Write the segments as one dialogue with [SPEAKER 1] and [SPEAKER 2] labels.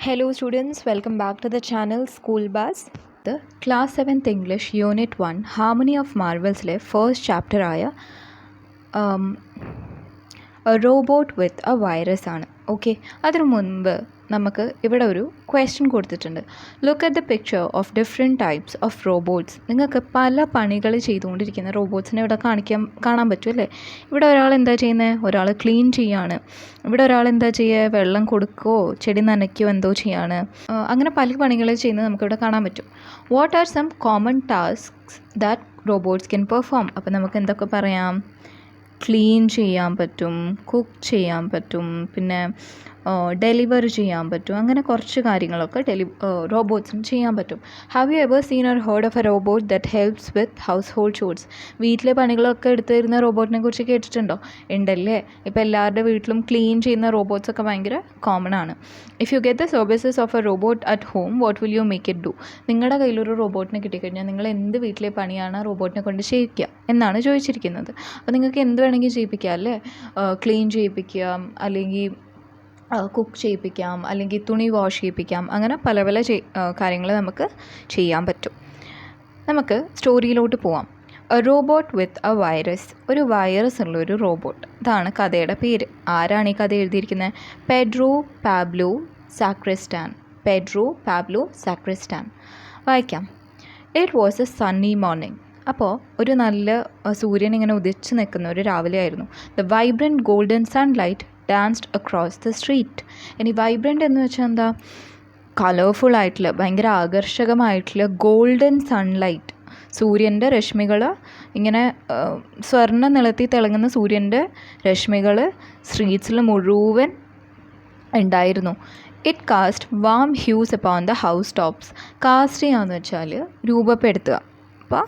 [SPEAKER 1] Hello students, welcome back to the channel School Bus. The Class 7th English Unit 1 Harmony of Marvels le first chapter ആയ a robot with a virus ആണ്. Okay, അതിനു മുൻപ് നമുക്ക് ഇവിടെ ഒരു question കൊടുത്തിട്ടുണ്ട്. Look at the picture of different types of robots. നിങ്ങൾക്ക് പല പണികൾ ചെയ്തുകൊണ്ടിരിക്കുന്ന റോബോട്ട്സിനെ ഇവിടെ കാണാൻ പറ്റും അല്ലേ? ഇവിടെ ഒരാൾ എന്താ ചെയ്യുന്നത്? ഒരാൾ ക്ലീൻ ചെയ്യാണ്. ഇവിടെ ഒരാൾ എന്താ ചെയ്യുക? വെള്ളം കൊടുക്കുകയോ ചെടി നനയ്ക്കുകയോ എന്തോ ചെയ്യാണ്. അങ്ങനെ പല പണികൾ ചെയ്യുന്നത് നമുക്കിവിടെ കാണാൻ പറ്റും. What are some common tasks that robots can perform? അപ്പോൾ നമുക്ക് എന്തൊക്കെ പറയാം? ക്ലീൻ ചെയ്യാൻ പറ്റും, കുക്ക് ചെയ്യാൻ പറ്റും, പിന്നെ ഡെലിവർ ചെയ്യാൻ പറ്റും. അങ്ങനെ കുറച്ച് കാര്യങ്ങളൊക്കെ റോബോട്ട്സിന് ചെയ്യാൻ പറ്റും. Have you ever seen or heard of a robot that helps with household chores? വീട്ടിലെ പണികളൊക്കെ എടുത്തു തരുന്ന റോബോട്ടിനെ കുറിച്ച് കേട്ടിട്ടുണ്ടോ? ഉണ്ടല്ലേ. ഇപ്പോൾ എല്ലാവരുടെ വീട്ടിലും ക്ലീൻ ചെയ്യുന്ന റോബോട്ട്സൊക്കെ ഭയങ്കര കോമൺ ആണ്. If you get the services of a robot at home, what will you make it do? നിങ്ങളുടെ കയ്യിലൊരു റോബോട്ടിനെ കിട്ടിക്കഴിഞ്ഞാൽ നിങ്ങൾ എന്ത് വീട്ടിലെ പണിയാണ് റോബോട്ടിനെ കൊണ്ട് ചെയ്യിക്കുക എന്നാണ് ചോദിച്ചിരിക്കുന്നത്. അപ്പോൾ നിങ്ങൾക്ക് എന്ത് വേണമെങ്കിൽ ചെയ്യിപ്പിക്കാം അല്ലേ? ക്ലീൻ ചെയ്യിപ്പിക്കാം, അല്ലെങ്കിൽ കുക്ക് ചെയ്യിപ്പിക്കാം, അല്ലെങ്കിൽ തുണി വാഷ് ചെയ്യിപ്പിക്കാം. അങ്ങനെ പല പല കാര്യങ്ങൾ നമുക്ക് ചെയ്യാൻ പറ്റും. നമുക്ക് സ്റ്റോറിയിലോട്ട് പോവാം. A robot with a virus. ഒരു വൈറസ് ഉള്ളൊരു റോബോട്ട്. ഇതാണ് കഥയുടെ പേര്. ആരാണ് ഈ കഥ എഴുതിയിരിക്കുന്നത്? Pedro Pablo Sacristan. Pedro Pablo Sacristan. വായിക്കാം. It was a sunny morning. അപ്പോൾ ഒരു നല്ല സൂര്യൻ ഇങ്ങനെ ഉദിച്ച് നിൽക്കുന്ന ഒരു രാവിലെ ആയിരുന്നു. The vibrant golden sunlight danced across the street. ഇനി വൈബ്രൻ്റ് എന്ന് വെച്ചാൽ എന്താ? കളർഫുള്ളായിട്ടുള്ള, ഭയങ്കര ആകർഷകമായിട്ടുള്ള ഗോൾഡൻ സൺലൈറ്റ്, സൂര്യൻ്റെ രശ്മികൾ ഇങ്ങനെ സ്വർണ്ണ നിളത്തിൽ തിളങ്ങുന്ന സൂര്യൻ്റെ രശ്മികൾ സ്ട്രീറ്റ്സിൽ മുഴുവൻ ഉണ്ടായിരുന്നു. It cast warm hues upon the house tops. Cast ചെയ്യാന്ന് വെച്ചാൽ രൂപപ്പെടുത്തുക. അപ്പോൾ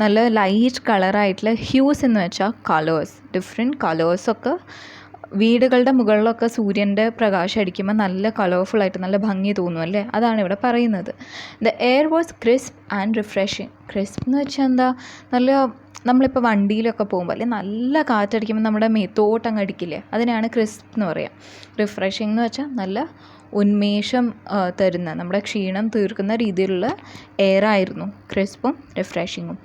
[SPEAKER 1] നല്ല ലൈറ്റ് കളറായിട്ടുള്ള ഹ്യൂസ് എന്ന് വെച്ചാൽ കളേഴ്സ്, ഡിഫറെൻറ്റ് കളേഴ്സൊക്കെ വീടുകളുടെ മുകളിലൊക്കെ സൂര്യൻ്റെ പ്രകാശം അടിക്കുമ്പോൾ നല്ല കളർഫുള്ളായിട്ട് നല്ല ഭംഗി തോന്നും അല്ലേ? അതാണ് ഇവിടെ പറയുന്നത്. The air was crisp and refreshing. Crisp എന്ന് വെച്ചാൽ എന്താ? നല്ല, നമ്മളിപ്പോൾ വണ്ടിയിലൊക്കെ പോകുമ്പോൾ അല്ലെ നല്ല കാറ്റടിക്കുമ്പോൾ നമ്മുടെ മേത്തോട്ടങ്ങ് അടിക്കില്ലേ? അതിനാണ് ക്രിസ്പ് എന്ന് പറയുക. റിഫ്രഷിങ് എന്ന് വെച്ചാൽ നല്ല ഉന്മേഷം തരുന്ന, നമ്മുടെ ക്ഷീണം തീർക്കുന്ന രീതിയിലുള്ള എയറായിരുന്നു ക്രിസ്പും റിഫ്രഷിങ്ങും.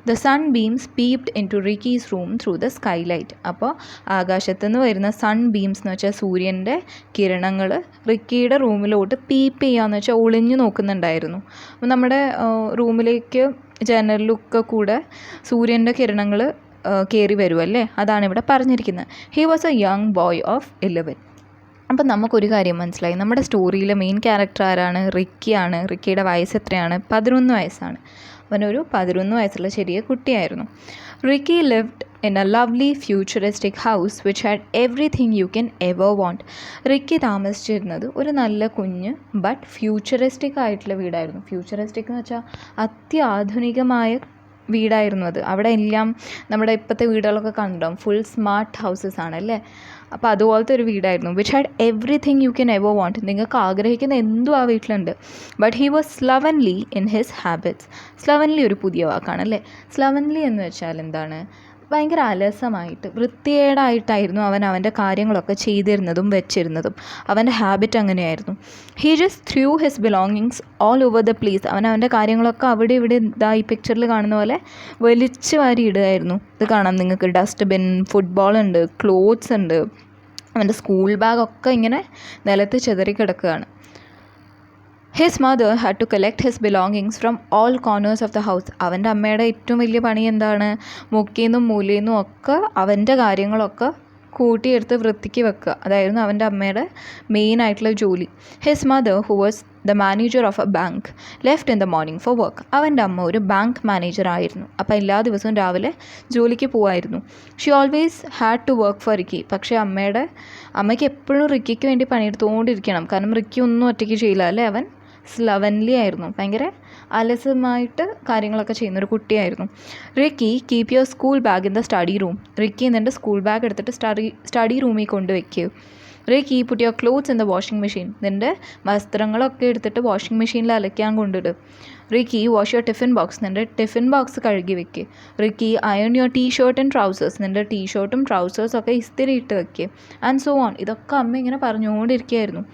[SPEAKER 1] The sunbeams peeped into Ricky's room through the skylight. അപ്പോൾ ആകാശത്തു നിന്ന് വരുന്ന സൺ ബീംസ് എന്ന് വെച്ചാൽ സൂര്യൻ്റെ കിരണങ്ങൾ റിക്കിയുടെ റൂമിലോട്ട് പീപ്പ് ചെയ്യാന്ന് വെച്ചാൽ ഒളിഞ്ഞു നോക്കുന്നുണ്ടായിരുന്നു. അപ്പോൾ നമ്മുടെ റൂമിലേക്ക് ജനലിലൊക്കെ കൂടെ സൂര്യൻ്റെ കിരണങ്ങൾ കയറി വരുമല്ലേ? അതാണ് ഇവിടെ പറഞ്ഞിരിക്കുന്നത്. He was A young boy of 11. അപ്പം നമുക്കൊരു കാര്യം മനസ്സിലായി. നമ്മുടെ സ്റ്റോറിയിലെ മെയിൻ ക്യാരക്ടർ ആരാണ്? റിക്കിയാണ്. റിക്കിയുടെ വയസ്സ് എത്രയാണ്? 11 വയസ്സാണ്. അവനൊരു 11 വയസ്സുള്ള ചെറിയ കുട്ടിയായിരുന്നു. Ricky lived in A lovely futuristic house which had everything you can ever want. Ricky താമസിച്ചിരുന്നത് ഒരു നല്ല കുഞ്ഞ് ബട്ട് ഫ്യൂച്ചറിസ്റ്റിക് ആയിട്ടുള്ള വീടായിരുന്നു. ഫ്യൂച്ചറിസ്റ്റിക് എന്ന് വെച്ചാൽ അത്യാധുനികമായ വീടായിരുന്നു അത്. അവിടെ എല്ലാം നമ്മുടെ ഇപ്പോഴത്തെ വീടുകളൊക്കെ കണ്ടും ഫുൾ സ്മാർട്ട് ഹൗസസ് ആണല്ലേ? അപ്പോൾ അതുപോലത്തെ ഒരു വീടായിരുന്നു. Which had everything you can ever want. നിങ്ങൾക്ക് ആഗ്രഹിക്കുന്ന എന്തും ആ വീട്ടിലുണ്ട്. But he was slovenly in his habits. Slovenly ഒരു പുതിയ വാക്കാണല്ലേ? സ്ലവൻലി എന്ന് വെച്ചാൽ എന്താണ്? ഭയങ്കര അലസമായിട്ട്, വൃത്തികേടായിട്ടായിരുന്നു അവൻ അവൻ്റെ കാര്യങ്ങളൊക്കെ ചെയ്തിരുന്നതും വെച്ചിരുന്നതും. അവൻ്റെ ഹാബിറ്റ് അങ്ങനെയായിരുന്നു. He just through his belongings all over the place. അവൻ്റെ കാര്യങ്ങളൊക്കെ അവിടെ ഇവിടെ ഈ പിക്ചറിൽ കാണുന്ന പോലെ വലിച്ചു വാരി ഇടുകയായിരുന്നു. ഇത് കാണാം നിങ്ങൾക്ക്. ഡസ്റ്റ്ബിൻ, ഫുട്ബോൾ ഉണ്ട്, ക്ലോത്ത്സ് ഉണ്ട്, അവൻ്റെ സ്കൂൾ ബാഗൊക്കെ ഇങ്ങനെ നിലത്ത് ചിതറി കിടക്കുകയാണ്. His mother had to collect his belongings from all corners of the house. അവൻ്റെ അമ്മയുടെ ഏറ്റവും വലിയ പണി എന്താണ്? മുക്കിന്നും മൂലയിന്നും ഒക്കെ അവൻ്റെ കാര്യങ്ങളൊക്കെ കൂട്ടിയെടുത്ത് വൃത്തിക്ക് വെക്കുക. അതായിരുന്നു അവൻ്റെ അമ്മയുടെ മെയിൻ ആയിട്ടുള്ള ജോലി. His mother, who was the manager of A bank, left in the morning four work. അവൻ്റെ അമ്മ ഒരു ബാങ്ക് മാനേജർ ആയിരുന്നു. അപ്പോൾ എല്ലാ ദിവസവും രാവിലെ ജോലിക്ക് പോവായിരുന്നു. She always had to work for Ricky. പക്ഷേ അമ്മയ്ക്ക് എപ്പോഴും റിക്കിക്ക് വേണ്ടി പണിയെടുത്തുകൊണ്ടിരിക്കണം. കാരണം റിക്കി ഒന്നും ഒറ്റയ്ക്ക് ചെയ്യില്ല അല്ലേ? അവൻ സ്ലവൻലി ആയിരുന്നു. ഭയങ്കര അലസമായിട്ട് കാര്യങ്ങളൊക്കെ ചെയ്യുന്നൊരു കുട്ടിയായിരുന്നു. Ricky, keep your school bag in the study room. Ricky നിൻ്റെ സ്കൂൾ ബാഗ് എടുത്തിട്ട് സ്റ്റഡി റൂമിൽ കൊണ്ടുവയ്ക്കുക. Ricky, put your clothes in the washing machine. നിൻ്റെ വസ്ത്രങ്ങളൊക്കെ എടുത്തിട്ട് വാഷിംഗ് മെഷീനിൽ അലക്കാൻ കൊണ്ടിടും. Ricky, wash your tiffin box. നിൻ്റെ ടിഫിൻ ബോക്സ് കഴുകി വെക്കുക. Ricky, iron your T-shirt and trousers. നിൻ്റെ ടീഷർട്ടും ട്രൗസേഴ്സൊക്കെ ഇസ്തിരി ഇട്ട് വെക്കുക. And so on. ഇതൊക്കെ അമ്മ ഇങ്ങനെ പറഞ്ഞുകൊണ്ടിരിക്കുകയായിരുന്നു.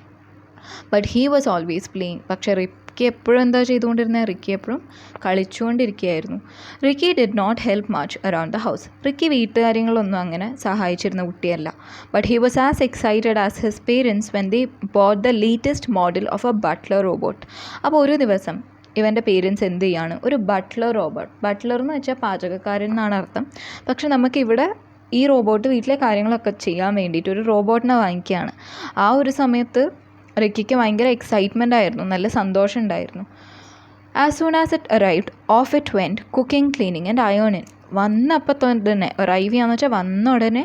[SPEAKER 1] But he was always playing. പക്ഷേ റിക്കി എപ്പോഴും എന്താ ചെയ്തുകൊണ്ടിരുന്നത്? റിക്കി എപ്പോഴും കളിച്ചുകൊണ്ടിരിക്കുകയായിരുന്നു. Ricky did not help much around the house. Ricky വീട്ടുകാര്യങ്ങളൊന്നും അങ്ങനെ സഹായിച്ചിരുന്ന കുട്ടിയല്ല. But he was as excited as his parents when they bought the latest model of a butler robot. അപ്പോൾ ഒരു ദിവസം ഇവൻ്റെ പേരൻസ് എന്ത് ചെയ്യാണ്? ഒരു ബട്ട്ലർ റോബോട്ട്. ബട്ട്ലർ എന്ന് വെച്ചാൽ പാചകക്കാരൻ എന്നാണ് അർത്ഥം. പക്ഷെ നമുക്കിവിടെ ഈ റോബോട്ട് വീട്ടിലെ കാര്യങ്ങളൊക്കെ ചെയ്യാൻ വേണ്ടിയിട്ട് ഒരു റോബോട്ടിനെ വാങ്ങിക്കുകയാണ്. ആ ഒരു സമയത്ത് റിക്കിക്ക് ഭയങ്കര എക്സൈറ്റ്മെൻ്റ് ആയിരുന്നു, നല്ല സന്തോഷം ഉണ്ടായിരുന്നു. As soon as it arrived off it went cooking, cleaning and അയേണിങ്. വന്നപ്പോൾ തന്നെ അറൈവ് ചെയ്യാന്ന് വെച്ചാൽ വന്ന ഉടനെ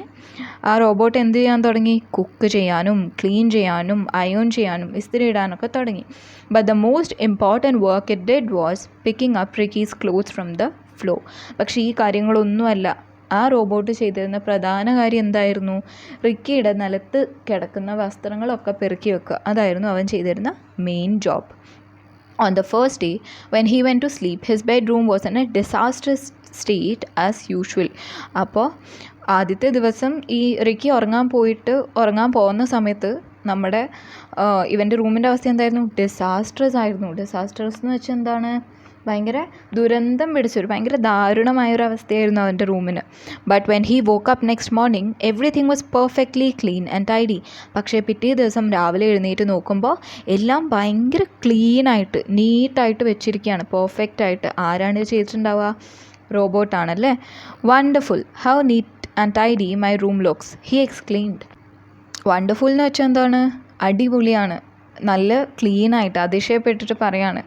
[SPEAKER 1] ആ റോബോട്ട് എന്ത് ചെയ്യാൻ തുടങ്ങി? കുക്ക് ചെയ്യാനും ക്ലീൻ ചെയ്യാനും അയേൺ ചെയ്യാനും ഇസ്തിരി ഇടാനൊക്കെ തുടങ്ങി. But the most important work it did was picking up Ricky's clothes from the flow. പക്ഷേ ഈ കാര്യങ്ങളൊന്നുമല്ല ആ റോബോട്ട് ചെയ്തിരുന്ന പ്രധാന കാര്യം എന്തായിരുന്നു? റിക്കിയുടെ നിലത്ത് കിടക്കുന്ന വസ്ത്രങ്ങളൊക്കെ പെറുക്കി വെക്കുക. അതായിരുന്നു അവൻ ചെയ്തിരുന്ന main job. On the first day, when he went to sleep, his bedroom was in a disastrous state as usual. അപ്പോൾ ആദ്യത്തെ ദിവസം ഈ റിക്കി ഉറങ്ങാൻ പോകുന്ന സമയത്ത് നമ്മുടെ ഇവൻ്റെ റൂമിൻ്റെ അവസ്ഥ എന്തായിരുന്നു? ഡിസാസ്ട്രസ് ആയിരുന്നു. ഡിസാസ്ട്രസ് എന്ന് വെച്ചാൽ എന്താണ്? ഭയങ്കര ദുരന്തം പിടിച്ചൊരു ഭയങ്കര ദാരുണമായൊരു അവസ്ഥയായിരുന്നു അവൻ്റെ റൂമിന്. But when he woke up next morning everything was perfectly clean and tidy. പക്ഷേ പിറ്റേ ദിവസം രാവിലെ എഴുന്നേറ്റ് നോക്കുമ്പോൾ എല്ലാം ഭയങ്കര ക്ലീനായിട്ട് നീറ്റായിട്ട് വെച്ചിരിക്കുകയാണ്, പെർഫെക്റ്റായിട്ട്. ആരാണ് ചെയ്തിട്ടുണ്ടാവുക? റോബോട്ടാണല്ലേ. Wonderful, how neat and tidy my room looks, he exclaimed. Wonderful എന്ന് വെച്ചാൽ എന്താണ്? അടിപൊളിയാണ്, നല്ല ക്ലീനായിട്ട് അതിശയപ്പെട്ടിട്ട് പറയാണ്.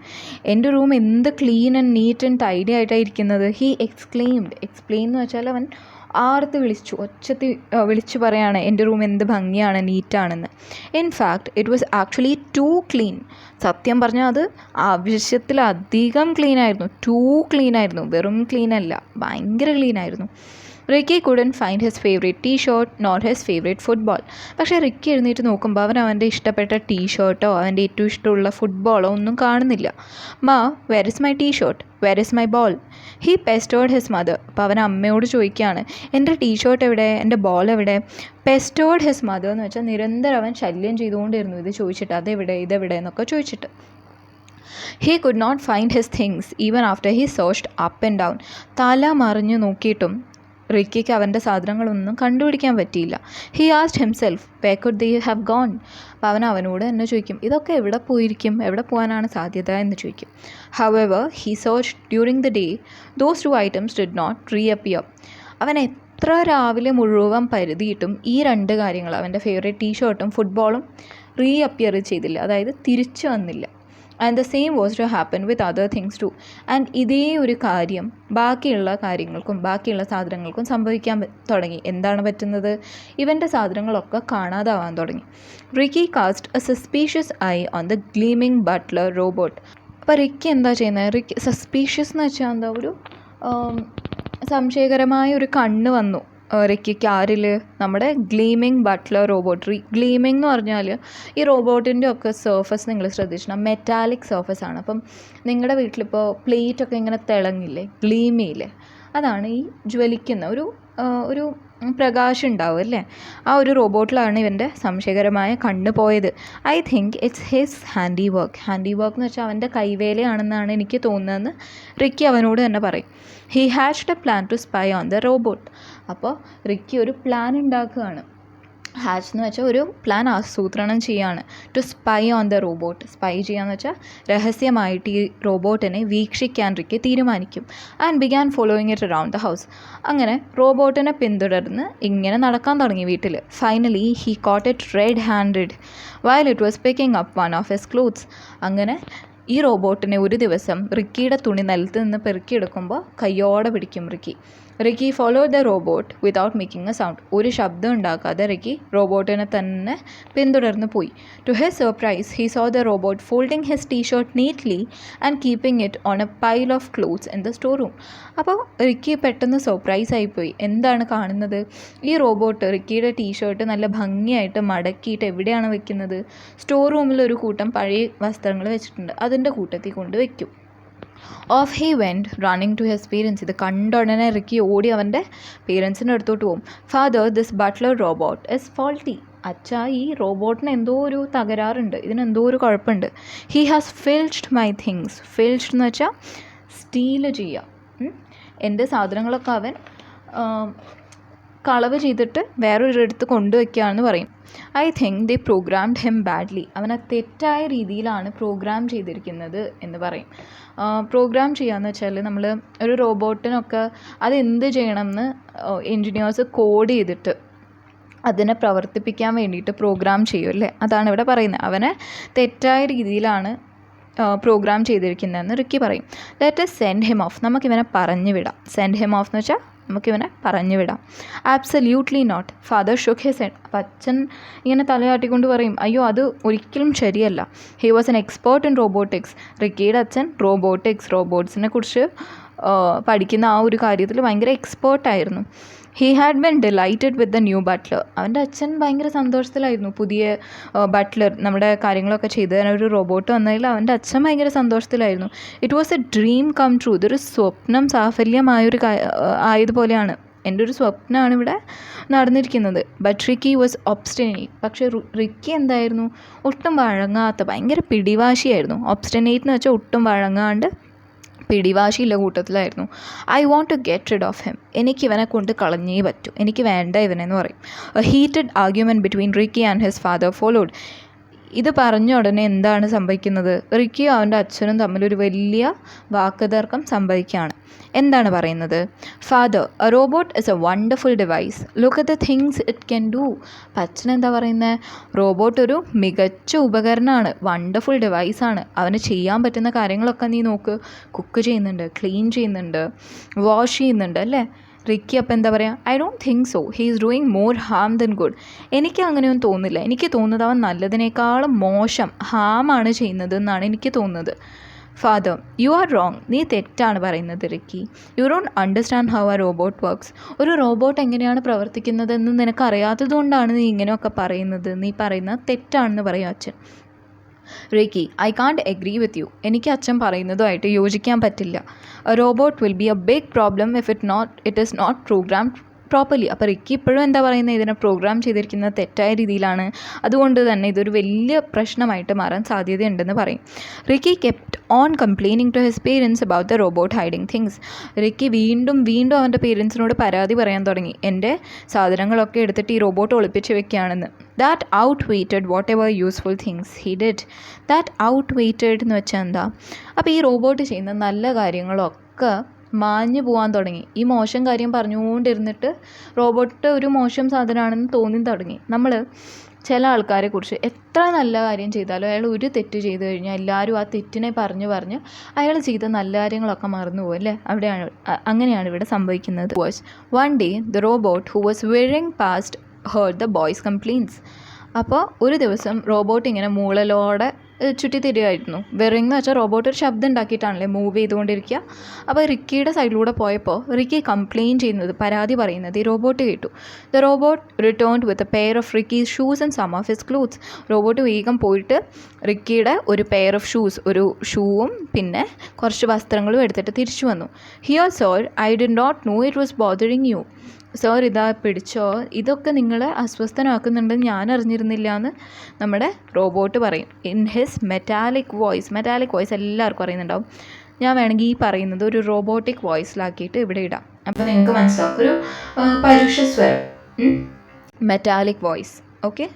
[SPEAKER 1] എൻ്റെ റൂം എന്ത് clean and NEET and tidy ആയിട്ടാണ് ഇരിക്കുന്നത്. He exclaimed. എക്സ്പ്ലെയിൻ എന്ന് വെച്ചാൽ അവൻ ആർത്ത് വിളിച്ചു പറയാണ് എൻ്റെ റൂം എന്ത് ഭംഗിയാണ്, നീറ്റാണെന്ന്. In fact it was actually too clean. സത്യം പറഞ്ഞാൽ അത് ആവശ്യത്തിലധികം ക്ലീനായിരുന്നു. ടു ക്ലീനായിരുന്നു, വെറും ക്ലീനല്ല, ഭയങ്കര ക്ലീനായിരുന്നു. Ricky couldn't find his favourite T shirt not his favourite football. പക്ഷേ റിക്കി എഴുന്നേറ്റ് നോക്കുമ്പോൾ അവൻ്റെ ഇഷ്ടപ്പെട്ട ടീ ഷർട്ടോ അവൻ്റെ ഏറ്റവും ഇഷ്ടമുള്ള ഫുട്ബോളോ ഒന്നും കാണുന്നില്ല. Ma, where is my T shirt, where is my ball? He pestered his mother. അപ്പോൾ അവൻ അമ്മയോട് ചോദിക്കുകയാണ്, എൻ്റെ ടീ ഷർട്ട് എവിടെ, എൻ്റെ ബോൾ എവിടെ? പെസ്റ്റേർഡ് ഹിസ് മദർ എന്ന് വെച്ചാൽ നിരന്തരം അവൻ ശല്യം ചെയ്തുകൊണ്ടിരുന്നു ഇത് ചോദിച്ചിട്ട്, അതെവിടെ ഇതെവിടെ എന്നൊക്കെ ചോദിച്ചിട്ട്. He could not find his things even after he searched up and down. തല മറിഞ്ഞു നോക്കിയിട്ടും റിക്കിക്ക് അവൻ്റെ സാധനങ്ങളൊന്നും കണ്ടുപിടിക്കാൻ പറ്റിയില്ല. He asked himself where could they have gone. അപ്പോൾ അവനോട് തന്നെ ചോദിക്കും, ഇതൊക്കെ എവിടെ പോയിരിക്കും, എവിടെ പോകാനാണ് സാധ്യത എന്ന് ചോദിക്കും. However, he searched during the day. Those two items did not reappear. അവൻ എത്ര രാവിലെ മുഴുവൻ പരുതിയിട്ടും ഈ രണ്ട് കാര്യങ്ങൾ, അവൻ്റെ ഫേവറേറ്റ് ടീ ഷർട്ടും ഫുട്ബോളും റീഅപ്പിയർ ചെയ്തില്ല, അതായത് തിരിച്ചു വന്നില്ല. And the same was to happen with other things too. ആൻഡ് ഇതേ ഒരു കാര്യം ബാക്കിയുള്ള കാര്യങ്ങൾക്കും ബാക്കിയുള്ള സാധനങ്ങൾക്കും സംഭവിക്കാൻ തുടങ്ങി. എന്താണ് പറ്റുന്നത്? ഇവൻ്റെ സാധനങ്ങളൊക്കെ കാണാതാവാൻ തുടങ്ങി. Ricky cast a suspicious eye on the gleaming butler robot. അപ്പോൾ റിക്കി എന്താ ചെയ്യുന്നത്? റിക്കി സസ്പീഷ്യസ് എന്ന് വെച്ചാൽ എന്താ, ഒരു സംശയകരമായ ഒരു കണ്ണ് വന്നു റിക്കിക്ക്. ആരിൽ? നമ്മുടെ ഗ്ലീമിങ് ബട്ട്ലർ റോബോട്ട്. ഗ്ലീമിംഗ് എന്ന് പറഞ്ഞാൽ ഈ റോബോട്ടിൻ്റെ ഒക്കെ സർഫസ് നിങ്ങൾ ശ്രദ്ധിച്ചിട്ടുണ്ടോ? മെറ്റാലിക് സർഫസ് ആണ്. അപ്പം നിങ്ങളുടെ വീട്ടിലിപ്പോൾ പ്ലേറ്റൊക്കെ ഇങ്ങനെ തിളങ്ങില്ലേ, ഗ്ലീമിയില്ലേ, അതാണ് ഈ ജ്വലിക്കുന്ന ഒരു പ്രകാശം ഉണ്ടാവും അല്ലേ. ആ ഒരു റോബോട്ടിലാണ് ഇവൻ്റെ സംശയകരമായ കണ്ണ് പോയത്. I think it's his handy work. Handy work എന്ന് വെച്ചാൽ അവൻ്റെ കൈവേലയാണെന്നാണ് എനിക്ക് തോന്നുന്നതെന്ന് റിക്കി അവനോട് തന്നെ പറയും. He hashed a plan to spy on the robot. അപ്പോൾ റിക്കി ഒരു പ്ലാൻ ഉണ്ടാക്കുകയാണ്. ഹാച്ച് എന്ന് വെച്ചാൽ ഒരു പ്ലാൻ ആസൂത്രണം ചെയ്യുകയാണ്. To spy on the robot. Spy ചെയ്യാന്ന് വെച്ചാൽ രഹസ്യമായിട്ട് ഈ റോബോട്ടിനെ വീക്ഷിക്കാൻ റിക്കി തീരുമാനിക്കും. And began following it around the house. അങ്ങനെ റോബോട്ടിനെ പിന്തുടർന്ന് ഇങ്ങനെ നടക്കാൻ തുടങ്ങി വീട്ടിൽ. Finally he caught it red handed while it was picking up one of his clothes. അങ്ങനെ ഈ റോബോട്ടിനെ ഒരു ദിവസം റിക്കിയുടെ തുണി നിലത്ത് നിന്ന് പെറുക്കിയെടുക്കുമ്പോൾ കയ്യോടെ പിടിക്കും Ricky. Ricky followed the robot without making a sound. ഒരു ശബ്ദം ഉണ്ടാക്കാതെ റിക്കി റോബോട്ടിനെ തന്നെ പിന്തുടർന്ന് പോയി. To his surprise he saw the robot folding his T shirt neatly and keeping it on a pile of clothes in the store room. അപ്പോൾ Ricky പെട്ടെന്ന് surprise ആയിപ്പോയി. എന്താണ് കാണുന്നത്? ഈ റോബോട്ട് റിക്കിയുടെ ടീ ഷർട്ട് നല്ല ഭംഗിയായിട്ട് മടക്കിയിട്ട് എവിടെയാണ് വെക്കുന്നത്? സ്റ്റോർ റൂമിൽ ഒരു കൂട്ടം പഴയ വസ്ത്രങ്ങൾ വെച്ചിട്ടുണ്ട്, അതിൻ്റെ കൂട്ടത്തിൽ കൊണ്ട് വയ്ക്കും. Off he went running to his parents. ഇത് കണ്ടുടനെ റിക്കി ഓടി അവൻ്റെ പേരൻസിൻ്റെ അടുത്തോട്ട് പോകും. Father, this butler robot is faulty. അച്ഛാ ഈ റോബോട്ടിന് എന്തോ ഒരു തകരാറുണ്ട്, ഇതിനെന്തോ ഒരു കുഴപ്പമുണ്ട്. He has filched my things. Filched എന്ന് വെച്ചാൽ സ്റ്റീല് ചെയ്യുക. എൻ്റെ സാധനങ്ങളൊക്കെ അവൻ കളവ് ചെയ്തിട്ട് വേറൊരിടത്ത് കൊണ്ടുവയ്ക്കുകയാണെന്ന് പറയും. I think they programmed him badly. അവനെ തെറ്റായ രീതിയിലാണ് പ്രോഗ്രാം ചെയ്തിരിക്കുന്നത് എന്ന് പറയും. പ്രോഗ്രാം ചെയ്യാന്ന് വെച്ചാൽ നമ്മൾ ഒരു റോബോട്ടിനൊക്കെ അതെന്ത് ചെയ്യണമെന്ന് എൻജിനീയേഴ്സ് കോഡ് ചെയ്തിട്ട് അതിനെ പ്രവർത്തിപ്പിക്കാൻ വേണ്ടിയിട്ട് പ്രോഗ്രാം ചെയ്യും അല്ലേ, അതാണ് ഇവിടെ പറയുന്നത്. അവനെ തെറ്റായ രീതിയിലാണ് പ്രോഗ്രാം ചെയ്തിരിക്കുന്നതെന്ന് റിക്കി പറയും. Let us send him off. നമുക്കിവനെ പറഞ്ഞു വിടാം. സെൻഡ് ഹിം ഓഫ് എന്ന് വെച്ചാൽ നമുക്കിവനെ പറഞ്ഞു വിടാം. Absolutely not. Father shook his head. അപ്പം അച്ഛൻ ഇങ്ങനെ തലയാട്ടിക്കൊണ്ട് പറയും, അയ്യോ അത് ഒരിക്കലും ശരിയല്ല. He was an expert in robotics. റിക്കിയുടെ അച്ഛൻ റോബോട്ട്സിനെ കുറിച്ച് പഠിക്കുന്ന ആ ഒരു കാര്യത്തിൽ ഭയങ്കര എക്സ്പേർട്ടായിരുന്നു. He had been delighted with the new butler. അവൻ്റെ അച്ഛൻ ഭയങ്കര സന്തോഷത്തിലായിരുന്നു. പുതിയ ബട്ട്ലർ നമ്മുടെ കാര്യങ്ങളൊക്കെ ചെയ്ത് തരാൻ ഒരു റോബോട്ട് വന്നതിൽ അവൻ്റെ അച്ഛൻ ഭയങ്കര സന്തോഷത്തിലായിരുന്നു. It was a dream come true. ഇതൊരു സ്വപ്നം സാഫല്യമായൊരു ആയതുപോലെയാണ്. എൻ്റെ ഒരു സ്വപ്നമാണ് ഇവിടെ നടന്നിരിക്കുന്നത്. But Ricky was obstinate. പക്ഷേ റിക്കി എന്തായിരുന്നു, ഒട്ടും വഴങ്ങാത്ത ഭയങ്കര പിടിവാശിയായിരുന്നു. ഒബ്സ്റ്റിനേറ്റ് എന്ന് വെച്ചാൽ ഒട്ടും വഴങ്ങാണ്ട് പിടിവാശിയുള്ള കൂട്ടത്തിലായിരുന്നു. I want to get rid of him. എനിക്കിവനെ കൊണ്ട് കളഞ്ഞേ പറ്റൂ, എനിക്ക് വേണ്ട ഇവനെന്ന് പറയും. A heated argument between Ricky and his father followed. ഇത് പറഞ്ഞ ഉടനെ എന്താണ് സംഭവിക്കുന്നത്? റിക്കിയും അവൻ്റെ അച്ഛനും തമ്മിലൊരു വലിയ വാക്കുതർക്കം സംഭവിക്കുകയാണ്. എന്താണ് പറയുന്നത്? Father, A robot is A wonderful device. Look at the things it can do. അപ്പം അച്ഛൻ എന്താ പറയുന്നത്? റോബോട്ട് ഒരു മികച്ച ഉപകരണമാണ്, വണ്ടർഫുൾ ഡിവൈസാണ്. അവന് ചെയ്യാൻ പറ്റുന്ന കാര്യങ്ങളൊക്കെ നീ നോക്ക്. കുക്ക് ചെയ്യുന്നുണ്ട്, ക്ലീൻ ചെയ്യുന്നുണ്ട്, വാഷ് ചെയ്യുന്നുണ്ട് അല്ലേ. റിക്കി അപ്പം എന്താ പറയുക? I don't think so. He is doing more harm than good. എനിക്ക് അങ്ങനെയൊന്നും തോന്നുന്നില്ല. എനിക്ക് തോന്നുന്നത് അവൻ നല്ലതിനേക്കാളും മോശം ഹാമാണ് ചെയ്യുന്നത് എന്നാണ് എനിക്ക് തോന്നുന്നത്. Father, you are wrong. നീ തെറ്റാണ് പറയുന്നത് Ricky. You don't understand how A robot works. ഒരു റോബോട്ട് എങ്ങനെയാണ് പ്രവർത്തിക്കുന്നതെന്ന് നിനക്കറിയാത്തത് കൊണ്ടാണ് നീ ഇങ്ങനെയൊക്കെ പറയുന്നത്. നീ പറയുന്നത് തെറ്റാണെന്ന് പറയും അച്ഛൻ. Ricky, I can't agree with you. എനിക്ക് അച്ഛൻ പറയുന്നതുമായിട്ട് യോജിക്കാൻ പറ്റില്ല. A robot will be a big problem if it is not programmed properly. അപ്പോൾ റിക്കി ഇപ്പോഴും എന്താ പറയുന്നത്? ഇതിനെ പ്രോഗ്രാം ചെയ്തിരിക്കുന്നത് തെറ്റായ രീതിയിലാണ്, അതുകൊണ്ട് തന്നെ ഇതൊരു വലിയ പ്രശ്നമായിട്ട് മാറാൻ സാധ്യതയുണ്ടെന്ന് പറയും. Ricky kept on complaining to his parents about the robot hiding things. Ricky വീണ്ടും അവൻ്റെ പേരൻസിനോട് പരാതി പറയാൻ തുടങ്ങി. എൻ്റെ സാധനങ്ങളൊക്കെ എടുത്തിട്ട് ഈ റോബോട്ട് ഒളിപ്പിച്ച് വെക്കുകയാണെന്ന്. That outweighed whatever useful things he did. That outweighed എന്ന് വെച്ചാൽ എന്താ? അപ്പോൾ ഈ റോബോട്ട് ചെയ്യുന്ന നല്ല കാര്യങ്ങളൊക്കെ മാഞ്ഞു പോകാൻ തുടങ്ങി. ഈ മോശം കാര്യം പറഞ്ഞുകൊണ്ടിരുന്നിട്ട് റോബോട്ട് ഒരു മോശം സാധനമാണെന്ന് തോന്നി തുടങ്ങി. നമ്മൾ ചില ആൾക്കാരെ കുറിച്ച് എത്ര നല്ല കാര്യം ചെയ്താലും അയാൾ ഒരു തെറ്റ് ചെയ്ത് കഴിഞ്ഞാൽ എല്ലാവരും ആ തെറ്റിനെ പറഞ്ഞ് അയാൾ ചെയ്ത നല്ല കാര്യങ്ങളൊക്കെ മറന്നു പോകും അല്ലേ. അങ്ങനെയാണ് ഇവിടെ സംഭവിക്കുന്നത്. One day the robot who was wearing past heard the boys complains. അപ്പോൾ ഒരു ദിവസം റോബോട്ട് ഇങ്ങനെ മൂളലോടെ ചുറ്റിത്തിരിയായിരുന്നു. വെറിങ് എന്ന് വെച്ചാൽ റോബോട്ട് ഒരു ശബ്ദം ഉണ്ടാക്കിയിട്ടാണല്ലേ മൂവ് ചെയ്തുകൊണ്ടിരിക്കുക. അപ്പോൾ റിക്കിയുടെ സൈഡിലൂടെ പോയപ്പോൾ റിക്കി കംപ്ലെയിൻ ചെയ്യുന്നത്, പരാതി പറയുന്നത് ഈ റോബോട്ട് കേട്ടു. The robot returned with a pair of Ricky's shoes and some of his clothes. Robot വേഗം പോയിട്ട് റിക്കിയുടെ ഒരു പെയർ ഓഫ് ഷൂസ്, ഒരു ഷൂവും പിന്നെ കുറച്ച് വസ്ത്രങ്ങളും എടുത്തിട്ട് തിരിച്ചു വന്നു. Here sir, I did not know it was bothering you. Sir ഇതാ പിടിച്ചോ, ഇതൊക്കെ നിങ്ങളെ അസ്വസ്ഥനാക്കുന്നുണ്ടെന്ന് ഞാൻ അറിഞ്ഞിരുന്നില്ല എന്ന് നമ്മുടെ റോബോട്ട് പറയും. ഇൻ ഹിസ് മെറ്റാലിക് വോയിസ് എല്ലാവർക്കും അറിയുന്നുണ്ടാവും. ഞാൻ വേണമെങ്കിൽ ഈ പറയുന്നത് ഒരു റോബോട്ടിക് വോയിസിലാക്കിയിട്ട് ഇവിടെ ഇടാം. അപ്പോൾ നിങ്ങൾക്ക് മനസ്സിലാവും, ഒരു പരുഷസ്വരം, metallic voice. Okay.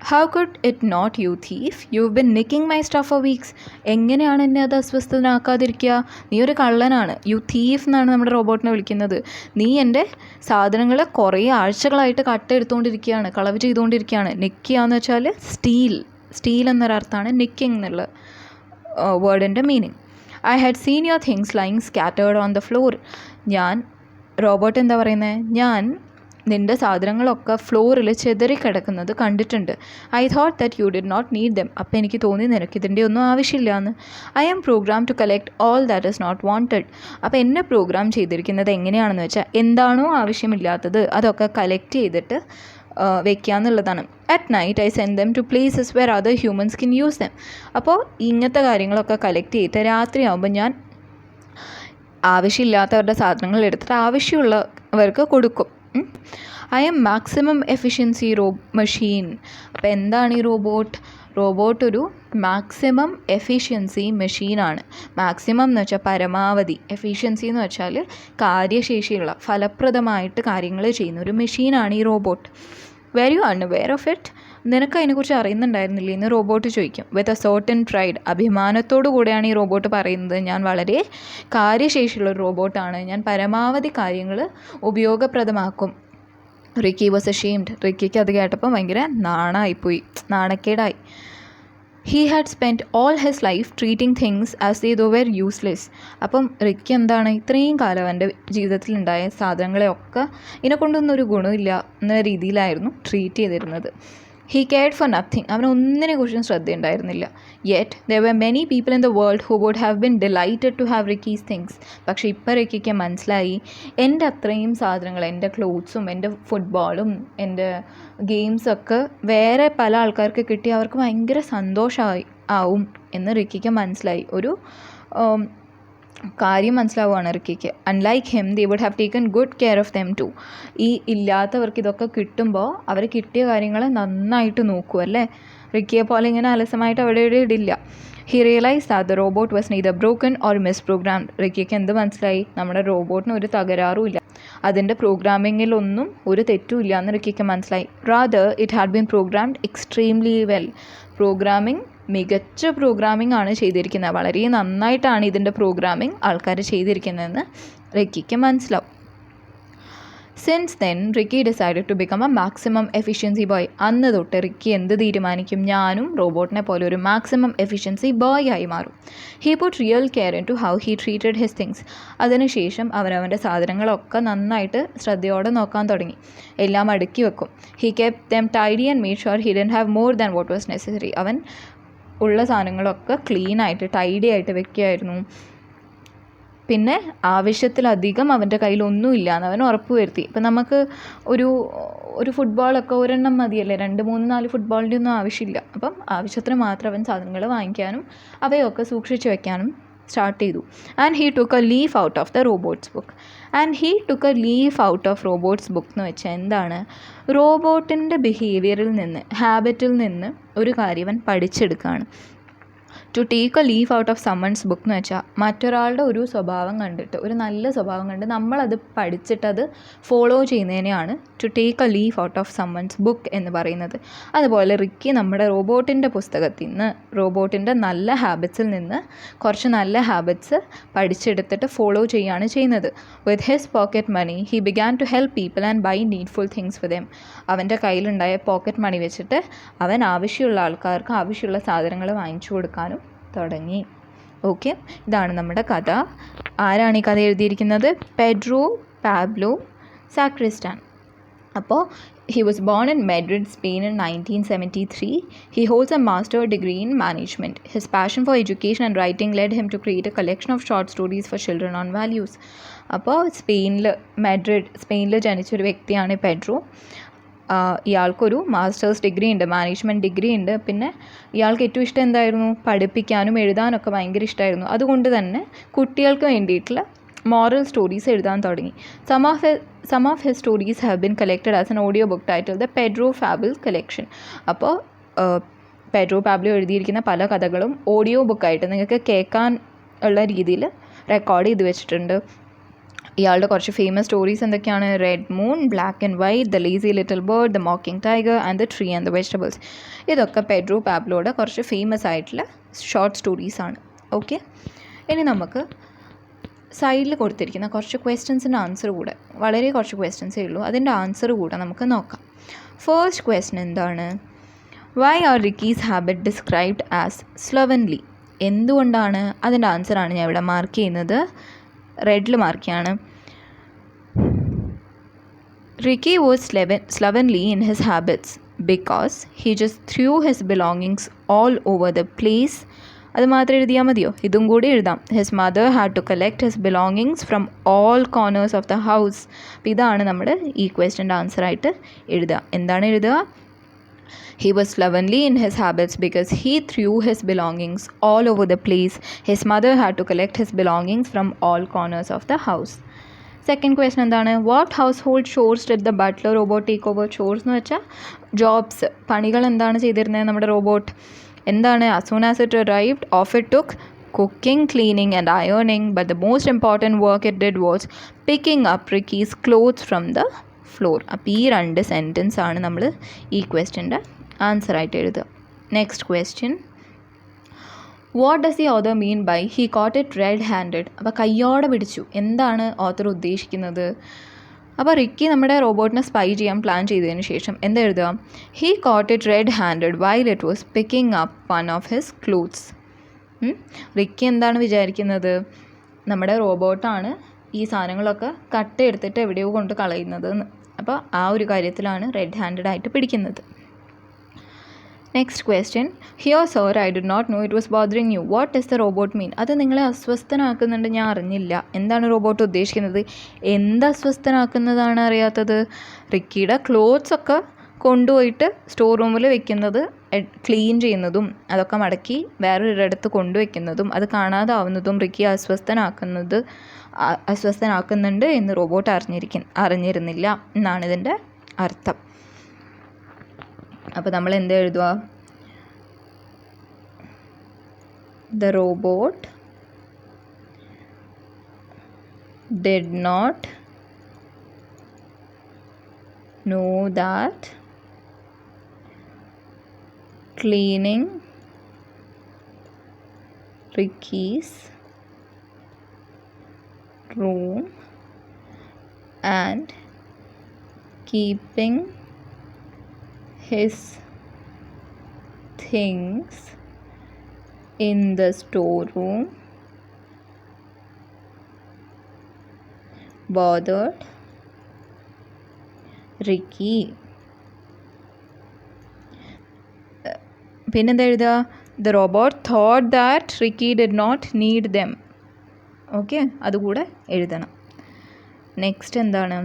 [SPEAKER 1] How could it not you thief? You been nicking my stuff for weeks. എങ്ങനെയാണ് എന്നെ അത് അസ്വസ്ഥനാക്കാതിരിക്കുക? നീ ഒരു കള്ളനാണ്. യു തീഫ് എന്നാണ് നമ്മുടെ റോബോട്ടിനെ വിളിക്കുന്നത്. നീ എൻ്റെ സാധനങ്ങൾ കുറേ ആഴ്ചകളായിട്ട് കട്ടെടുത്തുകൊണ്ടിരിക്കുകയാണ്, കളവ് ചെയ്തുകൊണ്ടിരിക്കുകയാണ്. നിക്കുക എന്ന് വെച്ചാൽ സ്റ്റീൽ എന്നൊരർത്ഥമാണ് നിക്കിങ് എന്നുള്ള വേർഡിൻ്റെ meaning. I had seen your things lying scattered on the floor. Robot എന്താ പറയുന്നത്? ഞാൻ നിൻ്റെ സാധനങ്ങളൊക്കെ ഫ്ലോറിൽ ചെതറിക്കിടക്കുന്നത് കണ്ടിട്ടുണ്ട്. I thought that you did not need them. അപ്പോൾ എനിക്ക് തോന്നി നിനക്കിതിൻ്റെ ഒന്നും ആവശ്യമില്ല എന്ന്. I am program to collect all that is not wanted. അപ്പോൾ എന്നെ പ്രോഗ്രാം ചെയ്തിരിക്കുന്നത് എങ്ങനെയാണെന്ന് വെച്ചാൽ എന്താണോ ആവശ്യമില്ലാത്തത് അതൊക്കെ കളക്ട് ചെയ്തിട്ട് വെക്കുക എന്നുള്ളതാണ്. At night I send them to places where other humans can use them. അപ്പോൾ ഇങ്ങനത്തെ കാര്യങ്ങളൊക്കെ കളക്ട് ചെയ്തിട്ട് രാത്രിയാകുമ്പോൾ ഞാൻ ആവശ്യമില്ലാത്തവരുടെ സാധനങ്ങൾ എടുത്തിട്ട് ആവശ്യമുള്ളവർക്ക് കൊടുക്കും. I M maximum efficiency machine. അപ്പോൾ എന്താണ് ഈ റോബോട്ട് ഒരു മാക്സിമം എഫിഷ്യൻസി മെഷീനാണ്. മാക്സിമം എന്ന് വെച്ചാൽ പരമാവധി, എഫിഷ്യൻസി എന്ന് വെച്ചാൽ കാര്യശേഷിയുള്ള, ഫലപ്രദമായിട്ട് കാര്യങ്ങൾ ചെയ്യുന്ന ഒരു മെഷീനാണ് ഈ robot. Were you unaware of it? നിനക്ക് അതിനെക്കുറിച്ച് അറിയുന്നുണ്ടായിരുന്നില്ലേ എന്ന് റോബോട്ട് ചോദിക്കും. വിത്ത് എ സർട്ടൻ പ്രൈഡ്, അഭിമാനത്തോടു കൂടെയാണ് ഈ റോബോട്ട് പറയുന്നത്, ഞാൻ വളരെ കാര്യശേഷിയുള്ള ഒരു റോബോട്ടാണ്, ഞാൻ പരമാവധി കാര്യങ്ങൾ ഉപയോഗപ്രദമാക്കും. Ricky was ashamed. റിക്കിക്ക് അത് കേട്ടപ്പോൾ ഭയങ്കര നാണക്കേടായി. He had spend all his life treating things as they were useless. അപ്പം റിക്കി എന്താണ് ഇത്രയും കാലം എൻ്റെ ജീവിതത്തിലുണ്ടായ സാധനങ്ങളെയൊക്കെ ഇതിനെക്കൊണ്ടൊന്നും ഒരു ഗുണമില്ല എന്ന രീതിയിലായിരുന്നു ട്രീറ്റ് ചെയ്തിരുന്നത്. He cared for nothing. അവനൊന്നിനെക്കുറിച്ചും ശ്രദ്ധയുണ്ടായിരുന്നില്ല. Yet there were many people in the world who would have been delighted to have Ricky's things. പക്ഷേ ഇപ്പോൾ റിക്കിക്ക് മനസ്സിലായി, എൻ്റെ അത്രയും സാധനങ്ങൾ, എൻ്റെ ക്ലോത്ത്സും എൻ്റെ ഫുട്ബോളും എൻ്റെ ഗെയിംസൊക്കെ വേറെ പല ആൾക്കാർക്ക് കിട്ടി അവർക്ക് ഭയങ്കര സന്തോഷമായി ആവും എന്ന് റിക്കിക്ക് മനസ്സിലായി. ഒരു കാര്യം മനസ്സിലാവുകയാണ് റിക്കിക്ക്. Unlike him they would have taken good care of them too. ഈ ഇല്ലാത്തവർക്ക് ഇതൊക്കെ കിട്ടുമ്പോൾ അവർ കിട്ടിയ കാര്യങ്ങൾ നന്നായിട്ട് നോക്കും അല്ലേ. റിക്കിയെ പോലെ ഇങ്ങനെ അലസമായിട്ട് അവിടെ ഇവിടെ ഇടില്ല. He realise that the robot was neither broken or misprogrammed. റിക്കിക്ക് എന്ത് മനസ്സിലായി? നമ്മുടെ റോബോട്ടിന് ഒരു തകരാറുമില്ല, അതിൻ്റെ പ്രോഗ്രാമിങ്ങിലൊന്നും ഒരു തെറ്റുമില്ല എന്ന് റിക്കിക്ക് മനസ്സിലായി. Rather it had been programmed extremely well. മികച്ച പ്രോഗ്രാമിംഗ് ആണ് ചെയ്തിരിക്കുന്നത്, വളരെ നന്നായിട്ടാണ് ഇതിൻ്റെ പ്രോഗ്രാമിംഗ് ആൾക്കാർ ചെയ്തിരിക്കുന്നതെന്ന് റിക്കിക്ക് മനസ്സിലാവും. Since then Ricky decided to become a maximum efficiency boy. അന്ന് തൊട്ട് റിക്കി എന്ത് തീരുമാനിക്കും? ഞാനും റോബോട്ടിനെ പോലെ ഒരു മാക്സിമം എഫിഷ്യൻസി ബോയ് ആയി മാറും. He put real care into how he treated his things. അതിനുശേഷം അവനവൻ്റെ സാധനങ്ങളൊക്കെ നന്നായിട്ട് ശ്രദ്ധയോടെ നോക്കാൻ തുടങ്ങി. എല്ലാം അടുക്കി വെക്കും. He kept them tidy and made sure he didn't have more than what was necessary. അവൻ ഉള്ള സാധനങ്ങളൊക്കെ ക്ലീനായിട്ട് ടൈഡി ആയിട്ട് വെക്കുകയായിരുന്നു. പിന്നെ ആവശ്യത്തിലധികം അവൻ്റെ കയ്യിലൊന്നുമില്ല എന്ന് അവൻ ഉറപ്പ് വരുത്തി. ഇപ്പം നമുക്ക് ഒരു ഫുട്ബോളൊക്കെ ഒരെണ്ണം മതിയല്ലേ, 2, 3, 4 ഫുട്ബോളിൻ്റെ ഒന്നും ആവശ്യമില്ല. അപ്പം ആവശ്യത്തിന് മാത്രം അവൻ സാധനങ്ങൾ വാങ്ങിക്കാനും അവയൊക്കെ സൂക്ഷിച്ച് വെക്കാനും സ്റ്റാർട്ട് ചെയ്തു. And he took A leaf out of the robots book. എന്ന് വെച്ചാൽ എന്താണ്? റോബോട്ടിൻ്റെ ബിഹേവിയറിൽ നിന്ന്, ഹാബിറ്റിൽ നിന്ന് ഒരു കാര്യം അവൻ പഠിച്ചെടുക്കുകയാണ്. To take a leaf out of someone's book എന്ന് വെച്ചാൽ മറ്റൊരാളുടെ ഒരു സ്വഭാവം കണ്ടിട്ട്, ഒരു നല്ല സ്വഭാവം കണ്ട് നമ്മളത് പഠിച്ചിട്ടത് ഫോളോ ചെയ്യുന്നതിനെയാണ് to take a leaf out of someone's book എന്ന് പറയുന്നത്. അതുപോലെ റിക്കി നമ്മുടെ റോബോട്ടിൻ്റെ പുസ്തകത്തിൽ നിന്ന്, റോബോട്ടിൻ്റെ നല്ല ഹാബിറ്റ്സിൽ നിന്ന് കുറച്ച് നല്ല ഹാബിറ്റ്സ് പഠിച്ചെടുത്തിട്ട് ഫോളോ ചെയ്യുകയാണ് ചെയ്യുന്നത്. With his pocket money he began to help people and buy needful things for them. അവൻ്റെ കയ്യിലുണ്ടായ പോക്കറ്റ് മണി വെച്ചിട്ട് അവൻ ആവശ്യമുള്ള ആൾക്കാർക്ക് ആവശ്യമുള്ള സാധനങ്ങൾ വാങ്ങിച്ചു കൊടുക്കാനും തുടങ്ങി. ഓക്കെ, ഇതാണ് നമ്മുടെ കഥ. ആരാണ് ഈ കഥ എഴുതിയിരിക്കുന്നത്? Pedro Pablo Sacristan. അപ്പോൾ he was born in Madrid, Spain in 1973. He holds a master's degree in management. His passion for education and writing led him to create a collection of short stories for children on values. അപ്പോൾ സ്പെയിനിൽ ജനിച്ചൊരു വ്യക്തിയാണ് Pedro. ഇയാൾക്കൊരു masters degree ഉണ്ട്, management degree ഉണ്ട്. പിന്നെ ഇയാൾക്ക് ഏറ്റവും ഇഷ്ടം എന്തായിരുന്നു? പഠിപ്പിക്കാനും എഴുതാനൊക്കെ ഭയങ്കര ഇഷ്ടമായിരുന്നു. അതുകൊണ്ട് തന്നെ കുട്ടികൾക്ക് വേണ്ടിയിട്ടുള്ള മോറൽ സ്റ്റോറീസ് എഴുതാൻ തുടങ്ങി. Some of his stories have been collected as an audio book titled the Pedro fable collection. അപ്പോൾ പെഡ്രോ പാബ്ലോ എഴുതിയിരിക്കുന്ന പല കഥകളും ഓഡിയോ ബുക്കായിട്ട് നിങ്ങൾക്ക് കേൾക്കാൻ ഉള്ള രീതിയിൽ റെക്കോർഡ് ചെയ്ത് വെച്ചിട്ടുണ്ട്. ഇയാളുടെ കുറച്ച് ഫേമസ് സ്റ്റോറീസ് എന്തൊക്കെയാണ്? Red moon, black and white, the lazy little bird, the mocking tiger and the tree and the vegetables. ഇതൊക്കെ പെഡ്രോ പാബ്ലോയുടെ കുറച്ച് ഫേമസ് ആയിട്ടുള്ള ഷോർട്ട് സ്റ്റോറീസാണ്. ഓക്കെ, ഇനി നമുക്ക് സൈഡിൽ കൊടുത്തിരിക്കുന്ന കുറച്ച് ക്വസ്റ്റ്യൻസിൻ്റെ ആൻസർ കൂടെ, വളരെ കുറച്ച് ക്വസ്റ്റ്യൻസേ ഉള്ളൂ, അതിൻ്റെ ആൻസർ കൂടെ നമുക്ക് നോക്കാം. ഫസ്റ്റ് ക്വസ്റ്റ്യൻ എന്താണ്? Why are Ricky's habit described as slovenly? എന്തുകൊണ്ടാണ്? അതിൻ്റെ ആൻസറാണ് ഞാൻ ഇവിടെ മാർക്ക് ചെയ്യുന്നത്, റെഡിൽ മാർക്ക് ചെയ്യാണ്. Ricky was slovenly in his habits because he just threw his belongings all over the place. അത് മാത്രം എഴുതിയാൽ മതിയോ? ഇതും കൂടി എഴുതാം. His mother had to collect his belongings from all corners of the house. അപ്പോൾ ഇതാണ് നമ്മുടെ ഈ ക്വസ്റ്റ്യൻ്റെ ആൻസറായിട്ട് എഴുതുക. എന്താണ് എഴുതുക? He was slovenly in his habits because he threw his belongings all over the place. His mother had to collect his belongings from all corners of the house. Second question എന്താണ്? What household chores did the butler robot take over? Chores എന്ന് വെച്ചാൽ jobs, പണികൾ എന്താണ് ചെയ്തിരുന്നത് നമ്മുടെ robot? എന്താണ്? as soon as it arrived, off it took cooking, cleaning and ironing, but the most important work it did was picking up Ricky's clothes from the floor. അപ്പോൾ ഈ 2 sentence ആണ് നമ്മൾ ഈ ക്വസ്റ്റ്യൻ്റെ ആൻസർ ആയിട്ട് എഴുതുക. Next question, what does the author mean by he caught it red handed? അപ്പോൾ കയ്യോടെ പിടിച്ചു, എന്താണ് ഓത്തർ ഉദ്ദേശിക്കുന്നത്? അപ്പോൾ റിക്കി നമ്മുടെ റോബോട്ടിനെ സ്പൈ ചെയ്യാൻ പ്ലാൻ ചെയ്തതിന് ശേഷം എന്താ എഴുതുക? He caught it red handed while it was picking up one of his clothes. Ricky എന്താണ് വിചാരിക്കുന്നത്? നമ്മുടെ റോബോട്ടാണ് ഈ സാധനങ്ങളൊക്കെ കട്ടെടുത്തിട്ട് എവിടെയോ കൊണ്ട് കളയുന്നത് എന്ന്. അപ്പോൾ ആ ഒരു കാര്യത്തിലാണ് റെഡ് ഹാൻഡഡ് ആയിട്ട് പിടിക്കുന്നത്. Next question, here sir I did not know it was bothering you, what does the robot mean? അത് നിങ്ങളെ അസ്വസ്ഥനാക്കുന്നുണ്ട്, ഞാൻ അറിഞ്ഞില്ല. എന്താണ് റോബോട്ട് ഉദ്ദേശിക്കുന്നത്? എന്ത് അസ്വസ്ഥനാക്കുന്നതാണ് അറിയാത്തത്? റിക്കിയുടെ ക്ലോത്ത്സ് ഒക്കെ കൊണ്ടുപോയിട്ട് സ്റ്റോർ റൂമിൽ വെക്കുന്നത്, ക്ലീൻ ചെയ്യുന്നതും അതൊക്കെ മടക്കി വേറൊരിടത്ത് കൊണ്ടുവയ്ക്കുന്നതും അത് കാണാതാവുന്നതും റിക്കി അസ്വസ്ഥനാക്കുന്നുണ്ട് എന്ന് റോബോട്ട് അറിഞ്ഞിരുന്നില്ല എന്നാണ് ഇതിൻ്റെ അർത്ഥം. അപ്പോൾ നമ്മൾ എന്ത് എഴുതുക? The robot did not know that cleaning Ricky's room and keeping his things in the storeroom bothered Ricky. പിന്നെന്താ എഴുതുക? The robot thought that Ricky did not need them. Okay, അതുകൂടെ എഴുതണം. നെക്സ്റ്റ് എന്താണ്?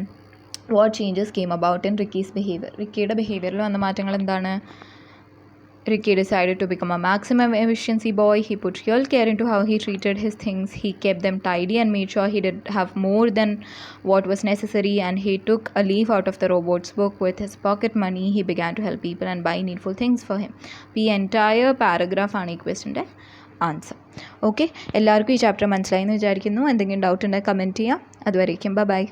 [SPEAKER 1] What changes came about in Ricky's behaviour? റിക്കിയുടെ ബിഹേവിയറിൽ വന്ന മാറ്റങ്ങൾ എന്താണ്? Ricky decided to become a maximum efficiency boy. He put real care into how he treated his things. He kept them tidy and made sure he did have more than what was necessary. And he took a leaf out of the robot's book. With his pocket money, he began to help people and buy needful things for him. The entire paragraph ആണ് ഈ ക്വസ്റ്റ്യൻ്റെ answer. Okay, എല്ലാവർക്കും ഈ chapter മനസ്സിലായി എന്ന് വിചാരിക്കുന്നു. എന്തെങ്കിലും doubt ഉണ്ടെങ്കിൽ comment ചെയ്യാം. അതുവരേക്കും ബൈ.